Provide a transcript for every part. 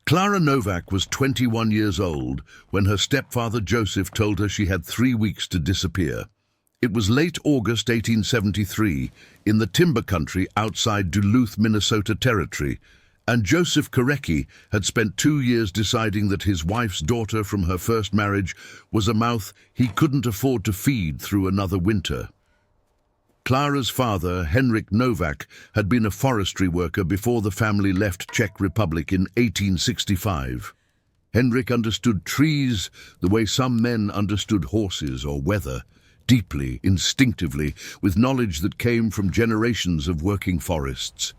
Clara Novak was 21 years old when her stepfather Joseph told her she had 3 weeks to disappear. It was late August 1873 in the timber country outside Duluth, Minnesota territory, and Joseph Korecki had spent 2 years deciding that his wife's daughter from her first marriage was a mouth he couldn't afford to feed through another winter. Clara's father, Henrik Novak, had been a forestry worker before the family left Czech Republic in 1865. Henrik understood trees the way some men understood horses or weather, deeply, instinctively, with knowledge that came from generations of working forests.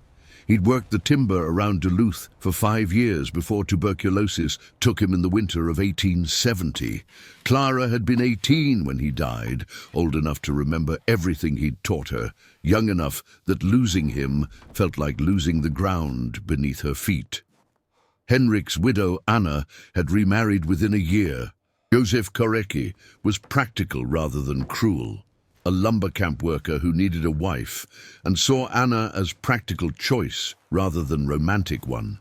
He'd worked the timber around Duluth for 5 years before tuberculosis took him in the winter of 1870. Clara had been 18 when he died, old enough to remember everything he'd taught her, young enough that losing him felt like losing the ground beneath her feet. Henrik's widow, Anna, had remarried within a year. Joseph Korecki was practical rather than cruel, a lumber camp worker who needed a wife, and saw Anna as practical choice rather than romantic one.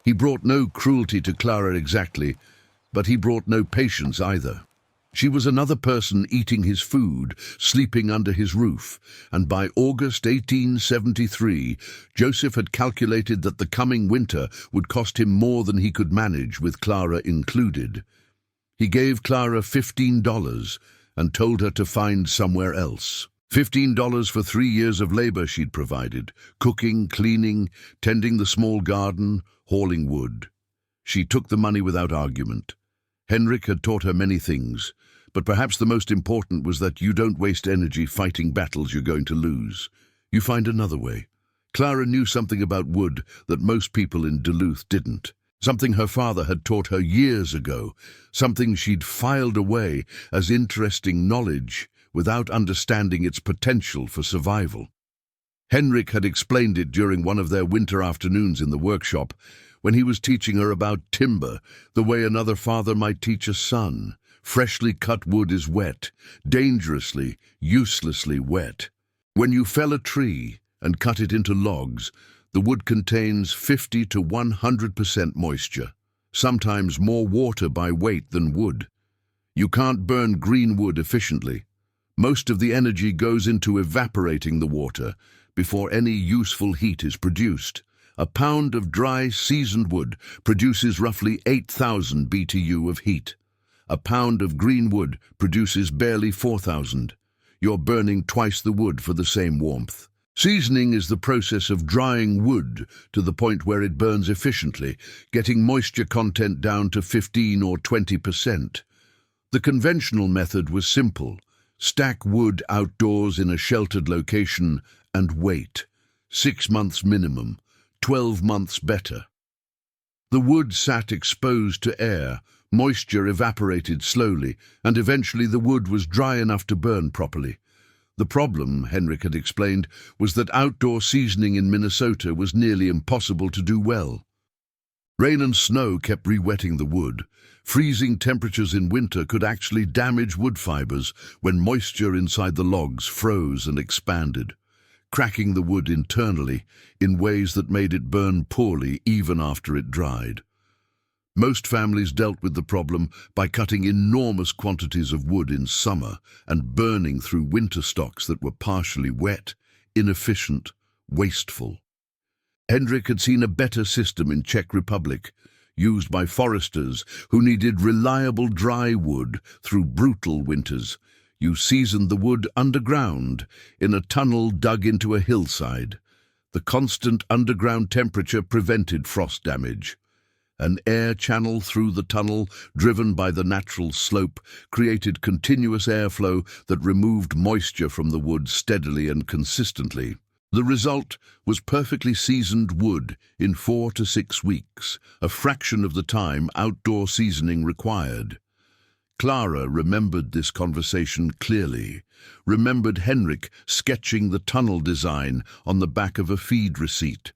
He brought no cruelty to Clara exactly, but he brought no patience either. She was another person eating his food, sleeping under his roof, and by August 1873, Joseph had calculated that the coming winter would cost him more than he could manage, with Clara included. He gave Clara $15 and told her to find somewhere else. $15 for 3 years of labor she'd provided, cooking, cleaning, tending the small garden, hauling wood. She took the money without argument. Henrik had taught her many things, but perhaps the most important was that you don't waste energy fighting battles you're going to lose. You find another way. Clara knew something about wood that most people in Duluth didn't. Something her father had taught her years ago, something she'd filed away as interesting knowledge without understanding its potential for survival. Henrik had explained it during one of their winter afternoons in the workshop, when he was teaching her about timber, the way another father might teach a son. Freshly cut wood is wet, dangerously, uselessly wet. When you fell a tree and cut it into logs, the wood contains 50 to 100% moisture, sometimes more water by weight than wood. You can't burn green wood efficiently. Most of the energy goes into evaporating the water before any useful heat is produced. A pound of dry, seasoned wood produces roughly 8,000 BTU of heat. A pound of green wood produces barely 4,000. You're burning twice the wood for the same warmth. Seasoning is the process of drying wood to the point where it burns efficiently, getting moisture content down to 15 or 20%. The conventional method was simple. Stack wood outdoors in a sheltered location and wait. 6 months minimum, 12 months better. The wood sat exposed to air, moisture evaporated slowly, and eventually the wood was dry enough to burn properly. The problem, Henrik had explained, was that outdoor seasoning in Minnesota was nearly impossible to do well. Rain and snow kept re-wetting the wood. Freezing temperatures in winter could actually damage wood fibers when moisture inside the logs froze and expanded, cracking the wood internally in ways that made it burn poorly even after it dried. Most families dealt with the problem by cutting enormous quantities of wood in summer and burning through winter stocks that were partially wet, inefficient, wasteful. Henrik had seen a better system in Czech Republic, used by foresters who needed reliable dry wood through brutal winters. You seasoned the wood underground in a tunnel dug into a hillside. The constant underground temperature prevented frost damage. An air channel through the tunnel, driven by the natural slope, created continuous airflow that removed moisture from the wood steadily and consistently. The result was perfectly seasoned wood in 4 to 6 weeks, a fraction of the time outdoor seasoning required. Clara remembered this conversation clearly, remembered Henrik sketching the tunnel design on the back of a feed receipt,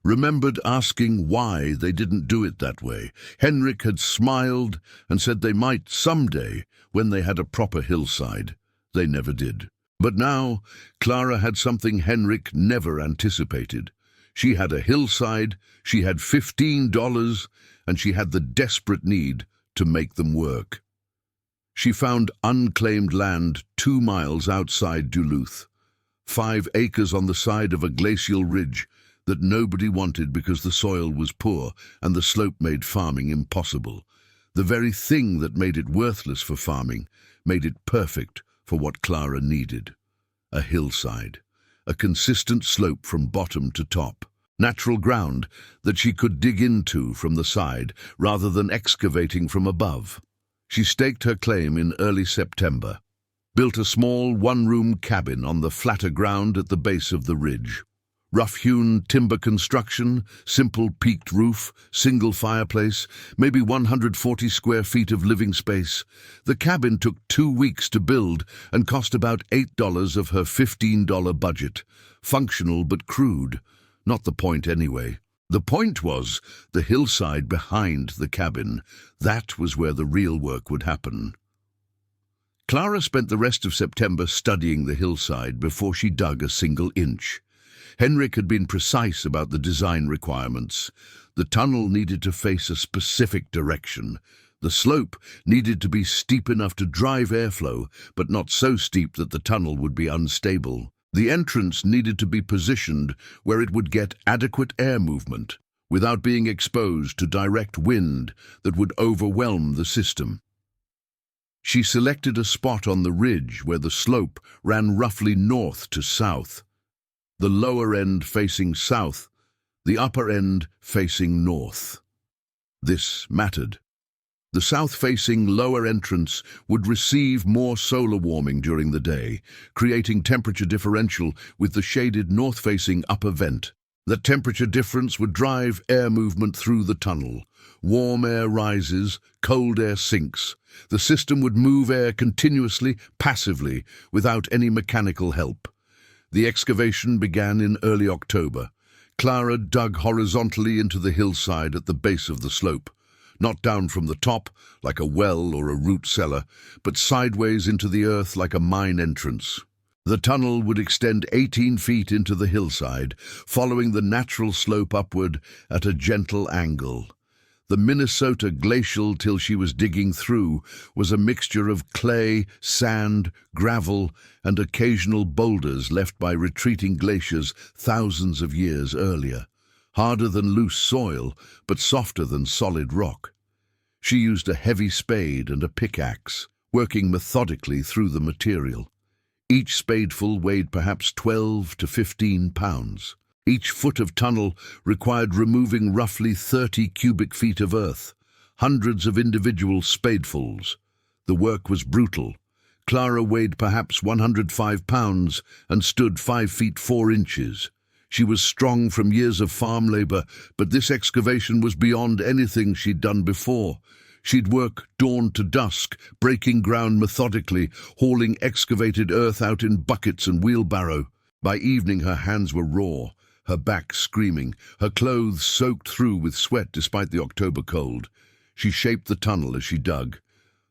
remembered asking why they didn't do it that way. Henrik had smiled and said they might someday when they had a proper hillside. They never did. But now, Clara had something Henrik never anticipated. She had a hillside, she had $15, and she had the desperate need to make them work. She found unclaimed land 2 miles outside Duluth, 5 acres on the side of a glacial ridge that nobody wanted because the soil was poor and the slope made farming impossible. The very thing that made it worthless for farming made it perfect for what Clara needed. A hillside, a consistent slope from bottom to top, natural ground that she could dig into from the side rather than excavating from above. She staked her claim in early September, built a small one-room cabin on the flatter ground at the base of the ridge. Rough-hewn timber construction, simple peaked roof, single fireplace, maybe 140 square feet of living space. The cabin took 2 weeks to build and cost about $8 of her $15 budget. Functional but crude. Not the point anyway. The point was the hillside behind the cabin. That was where the real work would happen. Clara spent the rest of September studying the hillside before she dug a single inch. Henrik had been precise about the design requirements. The tunnel needed to face a specific direction. The slope needed to be steep enough to drive airflow, but not so steep that the tunnel would be unstable. The entrance needed to be positioned where it would get adequate air movement, without being exposed to direct wind that would overwhelm the system. She selected a spot on the ridge where the slope ran roughly north to south, the lower end facing south, the upper end facing north. This mattered. The south-facing lower entrance would receive more solar warming during the day, creating temperature differential with the shaded north-facing upper vent. The temperature difference would drive air movement through the tunnel. Warm air rises, cold air sinks. The system would move air continuously, passively, without any mechanical help. The excavation began in early October. Clara dug horizontally into the hillside at the base of the slope, not down from the top like a well or a root cellar, but sideways into the earth like a mine entrance. The tunnel would extend 18 feet into the hillside, following the natural slope upward at a gentle angle. The Minnesota glacial till she was digging through was a mixture of clay, sand, gravel, and occasional boulders left by retreating glaciers thousands of years earlier. Harder than loose soil, but softer than solid rock. She used a heavy spade and a pickaxe, working methodically through the material. Each spadeful weighed perhaps 12 to 15 pounds. Each foot of tunnel required removing roughly 30 cubic feet of earth, hundreds of individual spadefuls. The work was brutal. Clara weighed perhaps 105 pounds and stood 5 feet 4 inches. She was strong from years of farm labor, but this excavation was beyond anything she'd done before. She'd work dawn to dusk, breaking ground methodically, hauling excavated earth out in buckets and wheelbarrow. By evening her hands were raw, her back screaming, her clothes soaked through with sweat despite the October cold. She shaped the tunnel as she dug.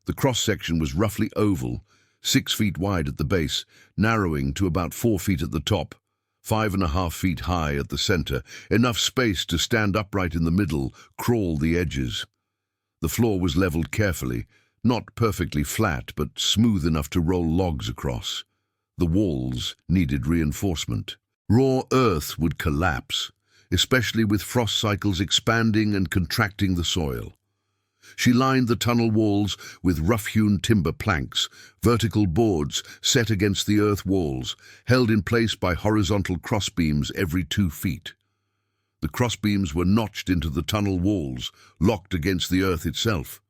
The cross-section was roughly oval, 6 feet wide at the base, narrowing to about 4 feet at the top, 5.5 feet high at the center, enough space to stand upright in the middle, crawl the edges. The floor was leveled carefully, not perfectly flat, but smooth enough to roll logs across. The walls needed reinforcement. Raw earth would collapse, especially with frost cycles expanding and contracting the soil. She lined the tunnel walls with rough-hewn timber planks, vertical boards set against the earth walls, held in place by horizontal crossbeams every 2 feet. The crossbeams were notched into the tunnel walls, locked against the earth itself.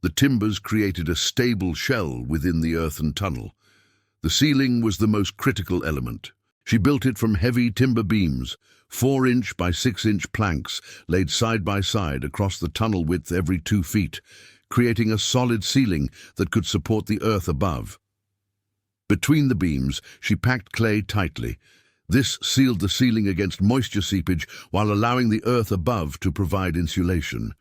The timbers created a stable shell within the earthen tunnel. The ceiling was the most critical element. She built it from heavy timber beams, 4-inch by 6-inch planks laid side by side across the tunnel width every 2 feet, creating a solid ceiling that could support the earth above. Between the beams, she packed clay tightly. This sealed the ceiling against moisture seepage while allowing the earth above to provide insulation.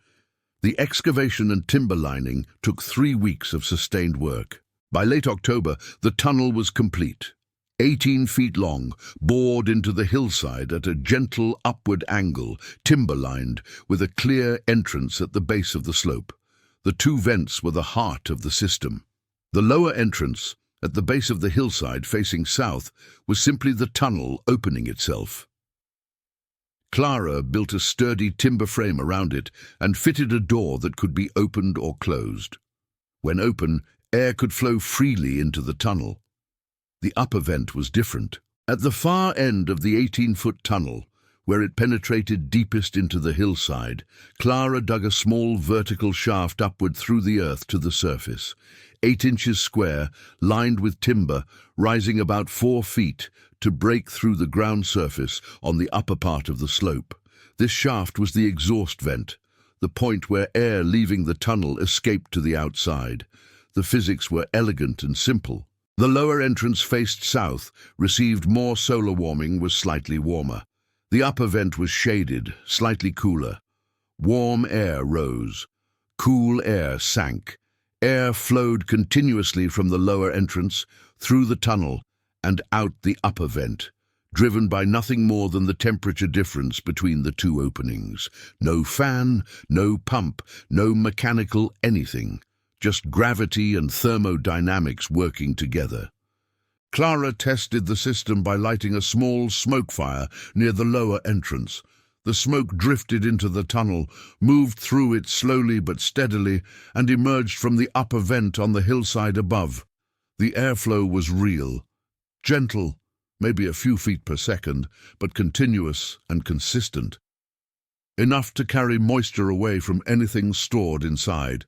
The excavation and timber lining took 3 weeks of sustained work. By late October, the tunnel was complete. 18 feet long, bored into the hillside at a gentle upward angle, timber-lined, with a clear entrance at the base of the slope. The two vents were the heart of the system. The lower entrance, at the base of the hillside facing south, was simply the tunnel opening itself. Clara built a sturdy timber frame around it and fitted a door that could be opened or closed. When open, air could flow freely into the tunnel. The upper vent was different. At the far end of the 18-foot tunnel, where it penetrated deepest into the hillside, Clara dug a small vertical shaft upward through the earth to the surface, 8 inches square, lined with timber, rising about 4 feet, to break through the ground surface on the upper part of the slope. This shaft was the exhaust vent, the point where air leaving the tunnel escaped to the outside. The physics were elegant and simple. The lower entrance faced south, received more solar warming, was slightly warmer. The upper vent was shaded, slightly cooler. Warm air rose. Cool air sank. Air flowed continuously from the lower entrance, through the tunnel, and out the upper vent, driven by nothing more than the temperature difference between the two openings. No fan, no pump, no mechanical anything. Just gravity and thermodynamics working together. Clara tested the system by lighting a small smoke fire near the lower entrance. The smoke drifted into the tunnel, moved through it slowly but steadily, and emerged from the upper vent on the hillside above. The airflow was real, gentle, maybe a few feet per second, but continuous and consistent. Enough to carry moisture away from anything stored inside.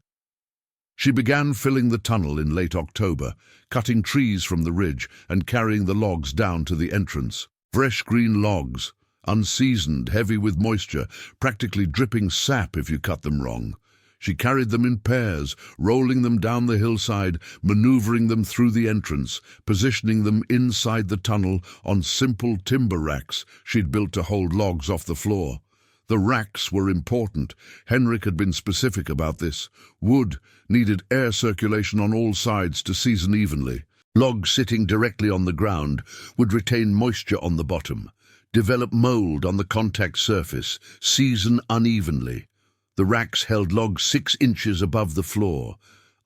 She began filling the tunnel in late October, cutting trees from the ridge and carrying the logs down to the entrance. Fresh green logs, unseasoned, heavy with moisture, practically dripping sap if you cut them wrong. She carried them in pairs, rolling them down the hillside, maneuvering them through the entrance, positioning them inside the tunnel on simple timber racks she'd built to hold logs off the floor. The racks were important. Henrik had been specific about this. Wood needed air circulation on all sides to season evenly. Logs sitting directly on the ground would retain moisture on the bottom, develop mold on the contact surface, season unevenly. The racks held logs 6 inches above the floor,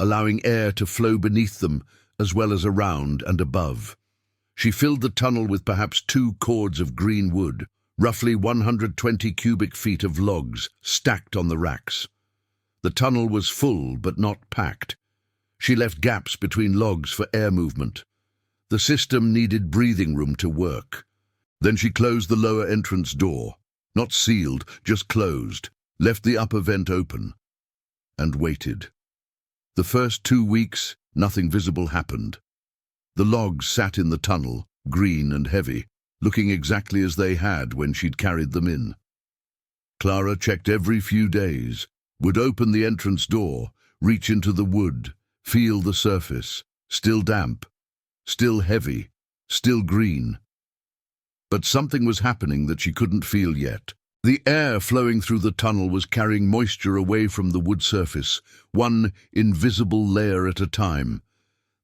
allowing air to flow beneath them as well as around and above. She filled the tunnel with perhaps 2 cords of green wood, roughly 120 cubic feet of logs stacked on the racks. The tunnel was full but not packed. She left gaps between logs for air movement. The system needed breathing room to work. Then she closed the lower entrance door, not sealed, just closed, left the upper vent open, and waited. The first 2 weeks, nothing visible happened. The logs sat in the tunnel, green and heavy, looking exactly as they had when she'd carried them in. Clara checked every few days, would open the entrance door, reach into the wood, feel the surface, still damp, still heavy, still green. But something was happening that she couldn't feel yet. The air flowing through the tunnel was carrying moisture away from the wood surface, one invisible layer at a time.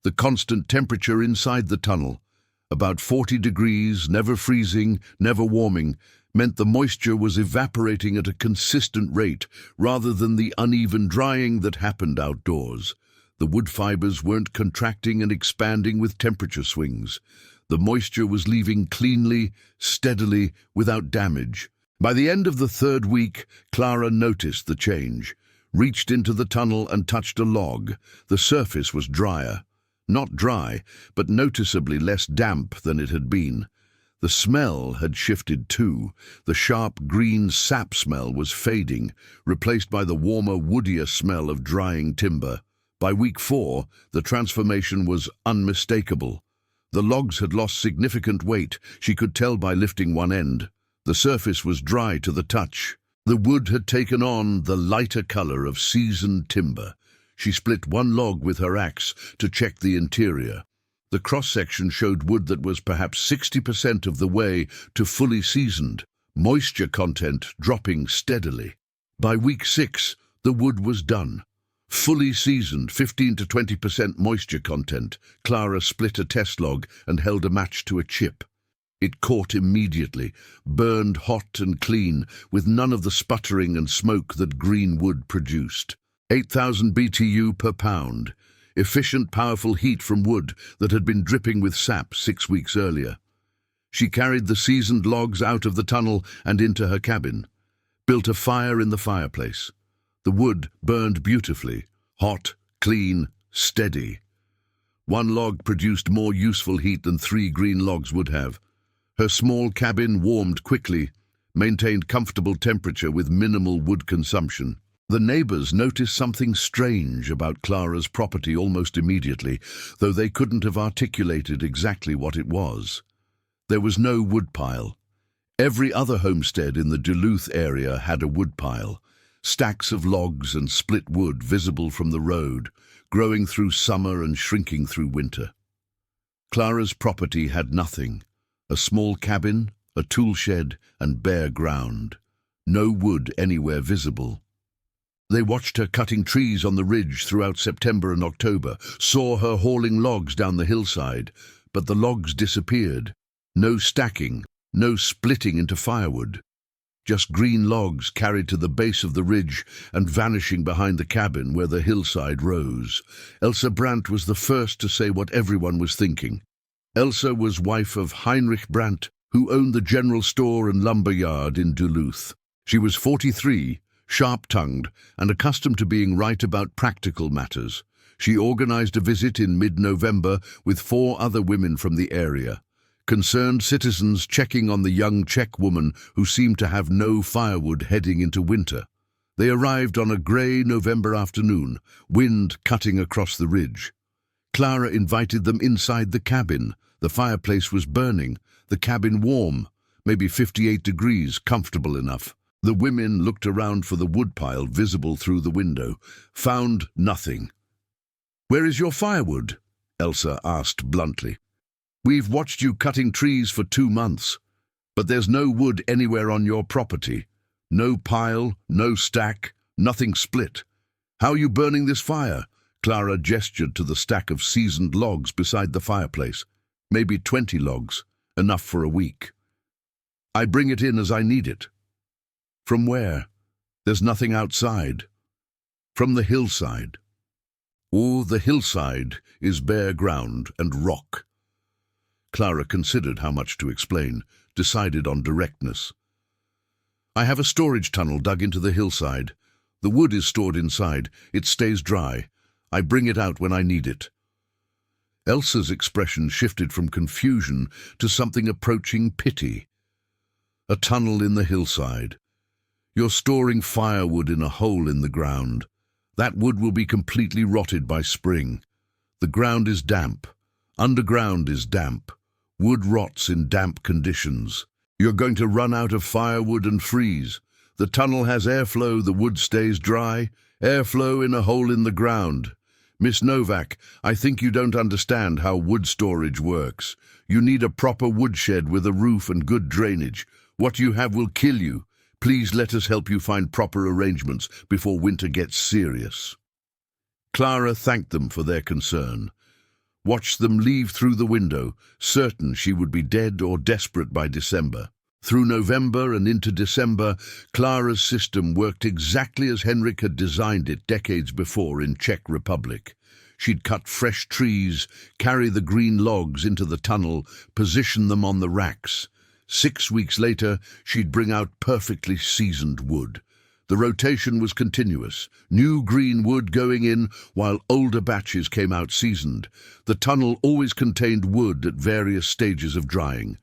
The constant temperature inside the tunnel, about 40 degrees, never freezing, never warming, meant the moisture was evaporating at a consistent rate rather than the uneven drying that happened outdoors. The wood fibers weren't contracting and expanding with temperature swings. The moisture was leaving cleanly, steadily, without damage. By the end of the 3rd week, Clara noticed the change, reached into the tunnel and touched a log. The surface was drier. Not dry, but noticeably less damp than it had been. The smell had shifted too. The sharp green sap smell was fading, replaced by the warmer, woodier smell of drying timber. By week 4, the transformation was unmistakable. The logs had lost significant weight, she could tell by lifting one end. The surface was dry to the touch. The wood had taken on the lighter color of seasoned timber. She split one log with her axe to check the interior. The cross-section showed wood that was perhaps 60% of the way to fully seasoned, moisture content dropping steadily. By week 6, the wood was done. Fully seasoned, 15 to 20% moisture content. Clara split a test log and held a match to a chip. It caught immediately, burned hot and clean, with none of the sputtering and smoke that green wood produced. 8,000 BTU per pound. Efficient, powerful heat from wood that had been dripping with sap 6 weeks earlier. She carried the seasoned logs out of the tunnel and into her cabin. Built a fire in the fireplace. The wood burned beautifully, hot, clean, steady. One log produced more useful heat than 3 green logs would have. Her small cabin warmed quickly, maintained comfortable temperature with minimal wood consumption. The neighbors noticed something strange about Clara's property almost immediately, though they couldn't have articulated exactly what it was. There was no woodpile. Every other homestead in the Duluth area had a woodpile. Stacks of logs and split wood visible from the road, growing through summer and shrinking through winter. Clara's property had nothing. A small cabin, a tool shed, and bare ground. No wood anywhere visible. They watched her cutting trees on the ridge throughout September and October, saw her hauling logs down the hillside, but the logs disappeared. No stacking, no splitting into firewood. Just green logs carried to the base of the ridge and vanishing behind the cabin where the hillside rose. Elsa Brandt was the first to say what everyone was thinking. Elsa was wife of Heinrich Brandt, who owned the general store and lumber yard in Duluth. She was 43, sharp-tongued, and accustomed to being right about practical matters. She organized a visit in mid-November with 4 other women from the area. Concerned citizens checking on the young Czech woman who seemed to have no firewood heading into winter. They arrived on a grey November afternoon, wind cutting across the ridge. Clara invited them inside the cabin. The fireplace was burning, the cabin warm, maybe 58 degrees, comfortable enough. The women looked around for the woodpile visible through the window, found nothing. "Where is your firewood?" Elsa asked bluntly. "We've watched you cutting trees for 2 months, but there's no wood anywhere on your property. No pile, no stack, nothing split. How are you burning this fire?" Clara gestured to the stack of seasoned logs beside the fireplace. "Maybe 20 logs, enough for a week. I bring it in as I need it." "From where?" "There's nothing outside." "From the hillside." "Oh, the hillside is bare ground and rock." Clara considered how much to explain, decided on directness. "I have a storage tunnel dug into the hillside. The wood is stored inside. It stays dry. I bring it out when I need it." Elsa's expression shifted from confusion to something approaching pity. "A tunnel in the hillside. You're storing firewood in a hole in the ground. That wood will be completely rotted by spring. The ground is damp. Underground is damp. Wood rots in damp conditions. You're going to run out of firewood and freeze. The tunnel has airflow, the wood stays dry. Airflow in a hole in the ground. Miss Novak, I think you don't understand how wood storage works. You need a proper woodshed with a roof and good drainage. What you have will kill you. Please let us help you find proper arrangements before winter gets serious." Clara thanked them for their concern. Watched them leave through the window, certain she would be dead or desperate by December. Through November and into December, Clara's system worked exactly as Henrik had designed it decades before in Czech Republic. She'd cut fresh trees, carry the green logs into the tunnel, position them on the racks. 6 weeks later, she'd bring out perfectly seasoned wood. The rotation was continuous, new green wood going in while older batches came out seasoned. The tunnel always contained wood at various stages of drying.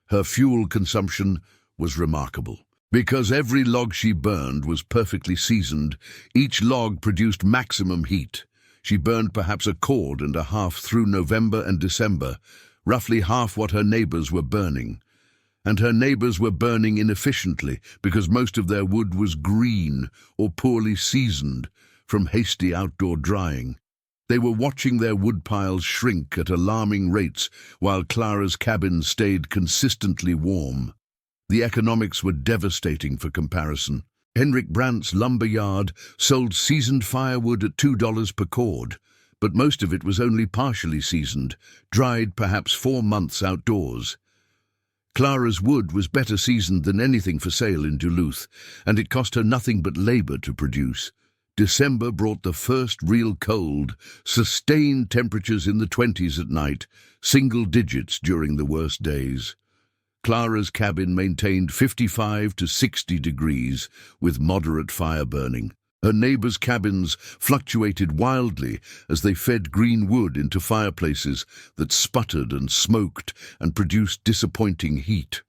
Her fuel consumption was remarkable. Because every log she burned was perfectly seasoned, each log produced maximum heat. She burned perhaps a cord and a half through November and December, roughly half what her neighbors were burning. And her neighbors were burning inefficiently because most of their wood was green or poorly seasoned from hasty outdoor drying. They were watching their wood piles shrink at alarming rates while Clara's cabin stayed consistently warm. The economics were devastating for comparison. Henrik Brandt's lumber yard sold seasoned firewood at $2 per cord, but most of it was only partially seasoned, dried perhaps 4 months outdoors. Clara's wood was better seasoned than anything for sale in Duluth, and it cost her nothing but labor to produce. December brought the first real cold, sustained temperatures in the 20s at night, single digits during the worst days. Clara's cabin maintained 55 to 60 degrees with moderate fire burning. Her neighbors' cabins fluctuated wildly as they fed green wood into fireplaces that sputtered and smoked and produced disappointing heat.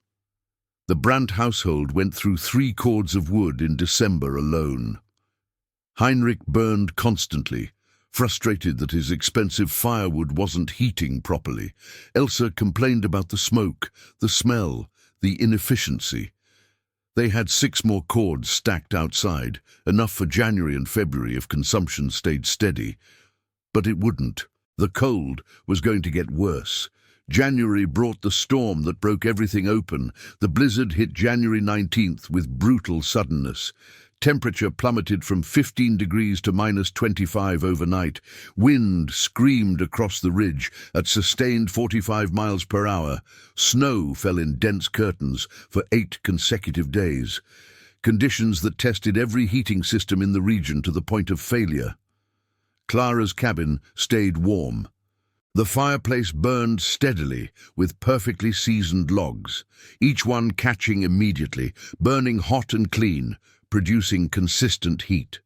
The Brandt household went through 3 cords of wood in December alone. Heinrich burned constantly, frustrated that his expensive firewood wasn't heating properly. Elsa complained about the smoke, the smell, the inefficiency. They had 6 more cords stacked outside, enough for January and February if consumption stayed steady. But it wouldn't. The cold was going to get worse. January brought the storm that broke everything open. The blizzard hit January 19th with brutal suddenness. Temperature plummeted from 15 degrees to -25 overnight. Wind screamed across the ridge at sustained 45 miles per hour. Snow fell in dense curtains for 8 consecutive days. Conditions that tested every heating system in the region to the point of failure. Clara's cabin stayed warm. The fireplace burned steadily with perfectly seasoned logs, each one catching immediately, burning hot and clean, producing consistent heat.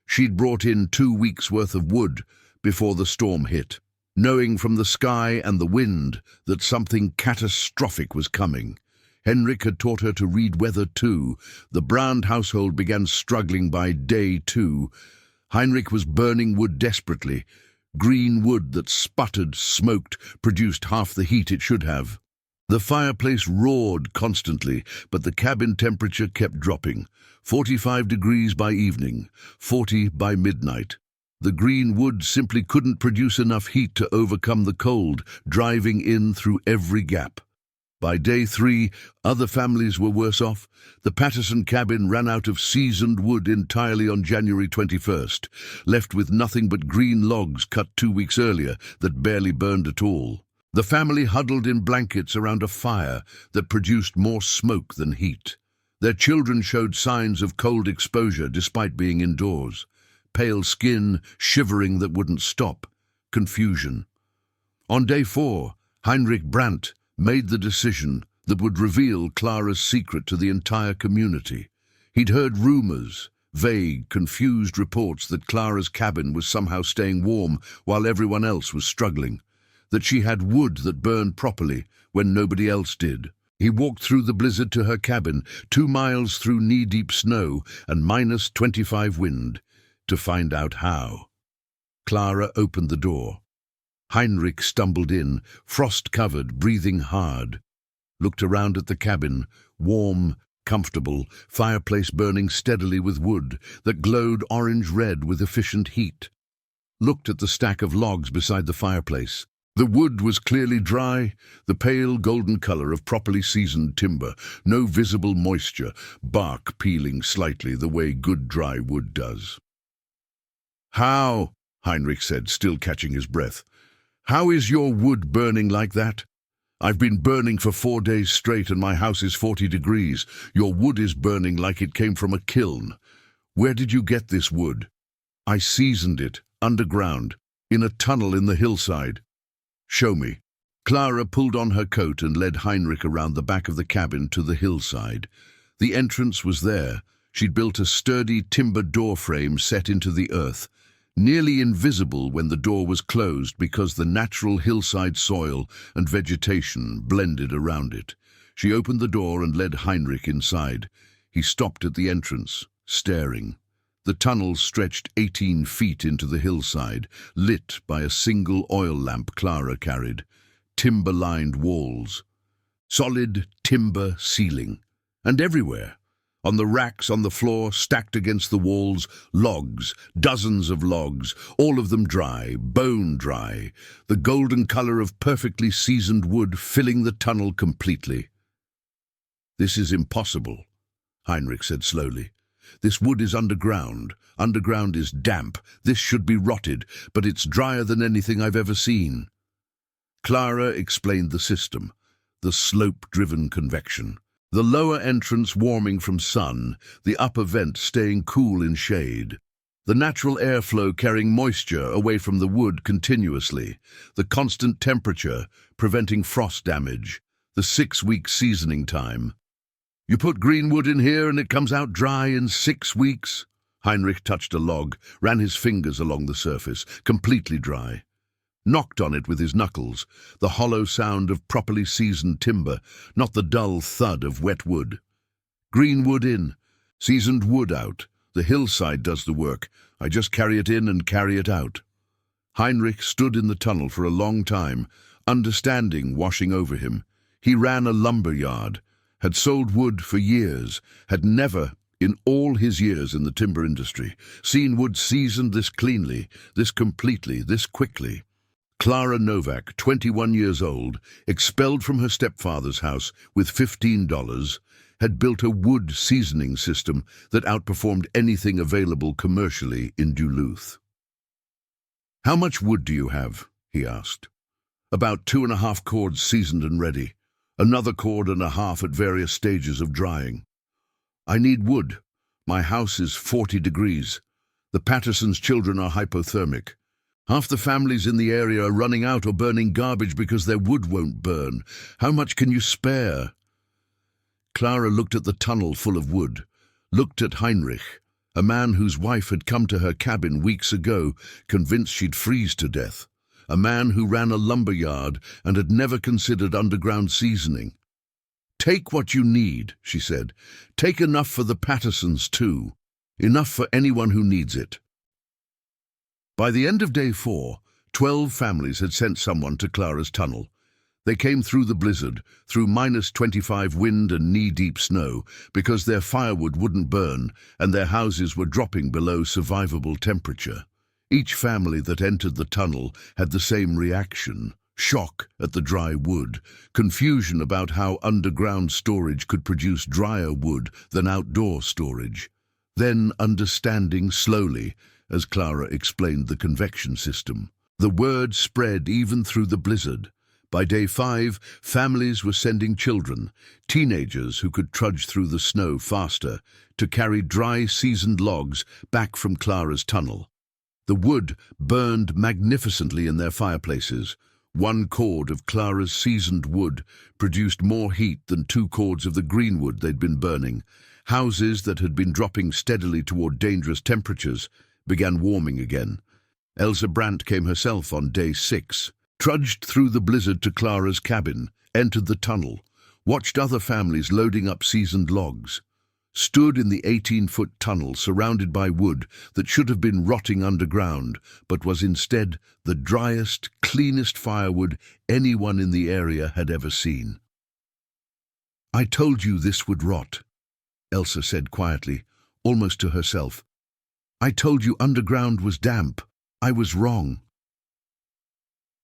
She'd brought in 2 weeks' worth of wood before the storm hit, knowing from the sky and the wind that something catastrophic was coming. Henrik had taught her to read weather too. The Brand household began struggling by day 2. Heinrich was burning wood desperately. Green wood that sputtered, smoked, produced half the heat it should have. The fireplace roared constantly, but the cabin temperature kept dropping. 45 degrees by evening, 40 by midnight. The green wood simply couldn't produce enough heat to overcome the cold, driving in through every gap. By day 3, other families were worse off. The Patterson cabin ran out of seasoned wood entirely on January 21st, left with nothing but green logs cut 2 weeks earlier that barely burned at all. The family huddled in blankets around a fire that produced more smoke than heat. Their children showed signs of cold exposure despite being indoors. Pale skin, shivering that wouldn't stop. Confusion. On day 4, Heinrich Brandt made the decision that would reveal Clara's secret to the entire community. He'd heard rumors, vague, confused reports that Clara's cabin was somehow staying warm while everyone else was struggling. That she had wood that burned properly when nobody else did. He walked through the blizzard to her cabin, 2 miles through knee-deep snow and -25 wind, to find out how. Clara opened the door. Heinrich stumbled in, frost-covered, breathing hard. Looked around at the cabin, warm, comfortable, fireplace burning steadily with wood that glowed orange-red with efficient heat. Looked at the stack of logs beside the fireplace. The wood was clearly dry, the pale golden color of properly seasoned timber, no visible moisture, bark peeling slightly the way good dry wood does. "How?" Heinrich said, still catching his breath. "How is your wood burning like that? I've been burning for 4 days straight and my house is 40 degrees. Your wood is burning like it came from a kiln. Where did you get this wood?" "I seasoned it, underground, in a tunnel in the hillside." "Show me." Clara pulled on her coat and led Heinrich around the back of the cabin to the hillside. The entrance was there. She'd built a sturdy timber door frame set into the earth, nearly invisible when the door was closed because the natural hillside soil and vegetation blended around it. She opened the door and led Heinrich inside. He stopped at the entrance, staring. The tunnel stretched 18 feet into the hillside, lit by a single oil lamp Clara carried. Timber-lined walls. Solid timber ceiling. And everywhere. On the racks on the floor, stacked against the walls, logs, dozens of logs, all of them dry, bone dry, the golden color of perfectly seasoned wood filling the tunnel completely. "This is impossible." Heinrich said slowly. This wood is underground. Underground is damp. This should be rotted, but it's drier than anything I've ever seen. Clara explained the system, the slope-driven convection. The lower entrance warming from sun, the upper vent staying cool in shade. The natural airflow carrying moisture away from the wood continuously. The constant temperature preventing frost damage. The 6-week seasoning time. You put green wood in here and it comes out dry in 6 weeks? Heinrich touched a log, ran his fingers along the surface, completely dry. Knocked on it with his knuckles, the hollow sound of properly seasoned timber, not the dull thud of wet wood. Green wood in, seasoned wood out. The hillside does the work. I just carry it in and carry it out. Heinrich stood in the tunnel for a long time, understanding washing over him. He ran a lumber yard, had sold wood for years, had never, in all his years in the timber industry, seen wood seasoned this cleanly, this completely, this quickly. Clara Novak, 21 years old, expelled from her stepfather's house with $15, had built a wood seasoning system that outperformed anything available commercially in Duluth. "How much wood do you have?" he asked. "About 2.5 cords seasoned and ready. Another cord and a half at various stages of drying. I need wood. My house is 40 degrees. The Pattersons' children are hypothermic. Half the families in the area are running out or burning garbage because their wood won't burn. How much can you spare?" Clara looked at the tunnel full of wood, looked at Heinrich, a man whose wife had come to her cabin weeks ago, convinced she'd freeze to death, a man who ran a lumber yard and had never considered underground seasoning. "Take what you need," she said. "Take enough for the Pattersons too. Enough for anyone who needs it." By the end of day 4, 12 families had sent someone to Clara's tunnel. They came through the blizzard, through -25 wind and knee-deep snow, because their firewood wouldn't burn and their houses were dropping below survivable temperature. Each family that entered the tunnel had the same reaction: shock at the dry wood, confusion about how underground storage could produce drier wood than outdoor storage, then understanding slowly, as Clara explained the convection system. The word spread even through the blizzard. By day 5, families were sending children, teenagers who could trudge through the snow faster, to carry dry, seasoned logs back from Clara's tunnel. The wood burned magnificently in their fireplaces. 1 cord of Clara's seasoned wood produced more heat than 2 cords of the green wood they'd been burning. Houses that had been dropping steadily toward dangerous temperatures began warming again. Elsa Brandt came herself on day 6, trudged through the blizzard to Clara's cabin, entered the tunnel, watched other families loading up seasoned logs, stood in the 18-foot tunnel surrounded by wood that should have been rotting underground, but was instead the driest, cleanest firewood anyone in the area had ever seen. "I told you this would rot," Elsa said quietly, almost to herself. "I told you underground was damp. I was wrong."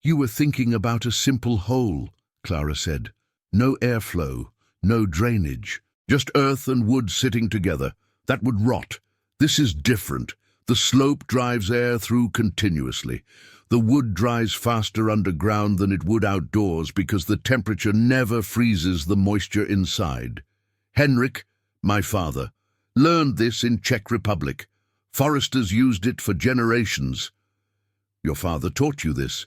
"You were thinking about a simple hole," Clara said. "No airflow, no drainage, just earth and wood sitting together. That would rot. This is different. The slope drives air through continuously. The wood dries faster underground than it would outdoors because the temperature never freezes the moisture inside. Henrik, my father, learned this in Czech Republic. Foresters used it for generations." "Your father taught you this?"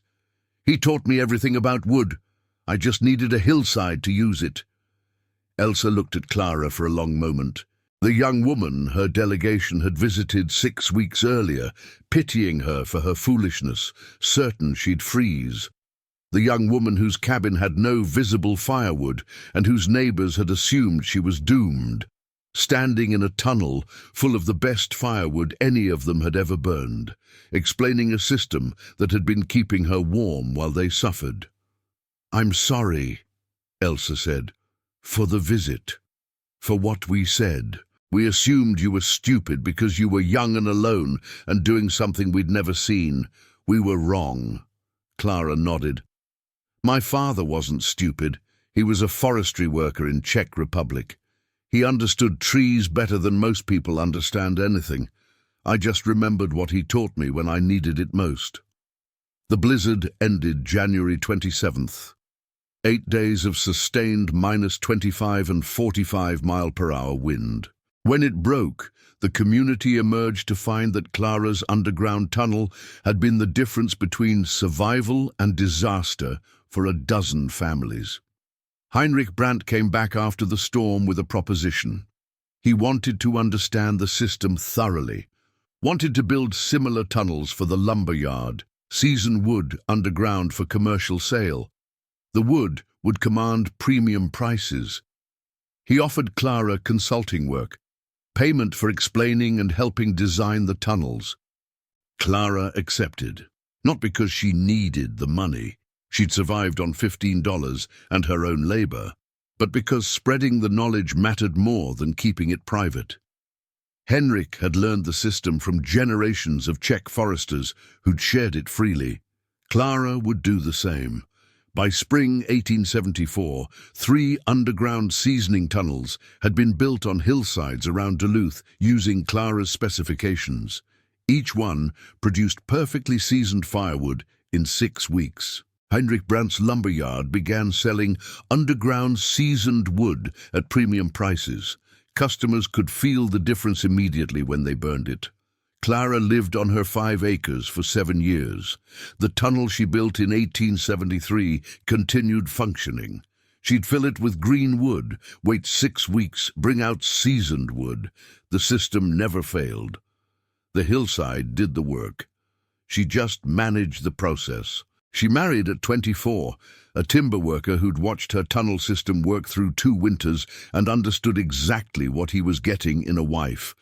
"He taught me everything about wood. I just needed a hillside to use it." Elsa looked at Clara for a long moment. The young woman her delegation had visited 6 weeks earlier, pitying her for her foolishness, certain she'd freeze. The young woman whose cabin had no visible firewood and whose neighbors had assumed she was doomed, standing in a tunnel full of the best firewood any of them had ever burned, explaining a system that had been keeping her warm while they suffered. "I'm sorry," Elsa said, "for the visit, for what we said. We assumed you were stupid because you were young and alone and doing something we'd never seen. We were wrong." Clara nodded. "My father wasn't stupid. He was a forestry worker in Czech Republic. He understood trees better than most people understand anything. I just remembered what he taught me when I needed it most. The blizzard ended January 27th. 8 days of sustained -25 and 45-mile-per-hour wind. When it broke, the community emerged to find that Clara's underground tunnel had been the difference between survival and disaster for a dozen families. Heinrich Brandt came back after the storm with a proposition. He wanted to understand the system thoroughly, wanted to build similar tunnels for the lumber yard, season wood underground for commercial sale. The wood would command premium prices. He offered Clara consulting work, payment for explaining and helping design the tunnels. Clara accepted, not because she needed the money. She'd survived on $15 and her own labor, but because spreading the knowledge mattered more than keeping it private. Henrik had learned the system from generations of Czech foresters who'd shared it freely. Clara would do the same. By spring 1874, 3 underground seasoning tunnels had been built on hillsides around Duluth using Clara's specifications. Each one produced perfectly seasoned firewood in 6 weeks. Heinrich Brandt's lumberyard began selling underground seasoned wood at premium prices. Customers could feel the difference immediately when they burned it. Clara lived on her 5 acres for 7 years. The tunnel she built in 1873 continued functioning. She'd fill it with green wood, wait 6 weeks, bring out seasoned wood. The system never failed. The hillside did the work. She just managed the process. She married at 24, a timber worker who'd watched her tunnel system work through 2 winters and understood exactly what he was getting in a wife.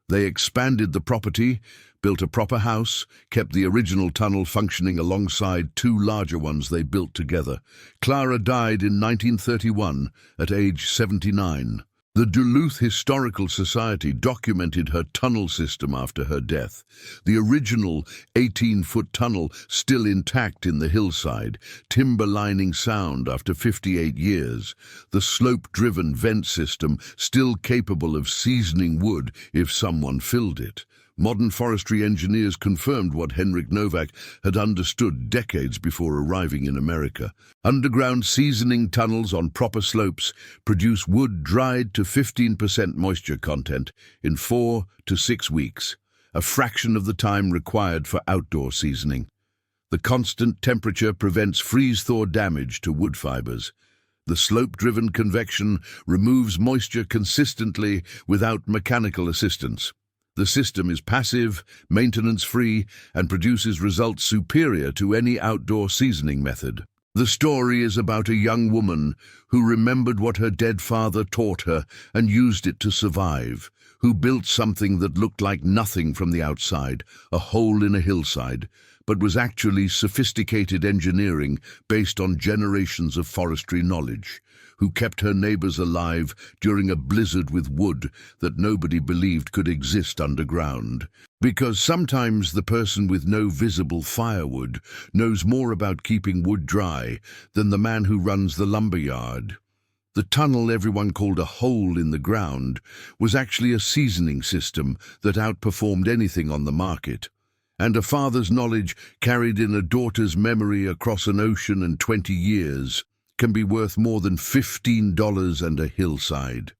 They expanded the property, built a proper house, kept the original tunnel functioning alongside 2 larger ones they built together. Clara died in 1931 at age 79. The Duluth Historical Society documented her tunnel system after her death. The original 18-foot tunnel still intact in the hillside, timber lining sound after 58 years. The slope-driven vent system still capable of seasoning wood if someone filled it. Modern forestry engineers confirmed what Henrik Novak had understood decades before arriving in America. Underground seasoning tunnels on proper slopes produce wood dried to 15% moisture content in 4 to 6 weeks, a fraction of the time required for outdoor seasoning. The constant temperature prevents freeze-thaw damage to wood fibers. The slope-driven convection removes moisture consistently without mechanical assistance. The system is passive, maintenance-free, and produces results superior to any outdoor seasoning method. The story is about a young woman who remembered what her dead father taught her and used it to survive, who built something that looked like nothing from the outside, a hole in a hillside, but was actually sophisticated engineering based on generations of forestry knowledge, who kept her neighbors alive during a blizzard with wood that nobody believed could exist underground. Because sometimes the person with no visible firewood knows more about keeping wood dry than the man who runs the lumberyard. The tunnel everyone called a hole in the ground was actually a seasoning system that outperformed anything on the market. And a father's knowledge carried in a daughter's memory across an ocean and 20 years can be worth more than $15 and a hillside.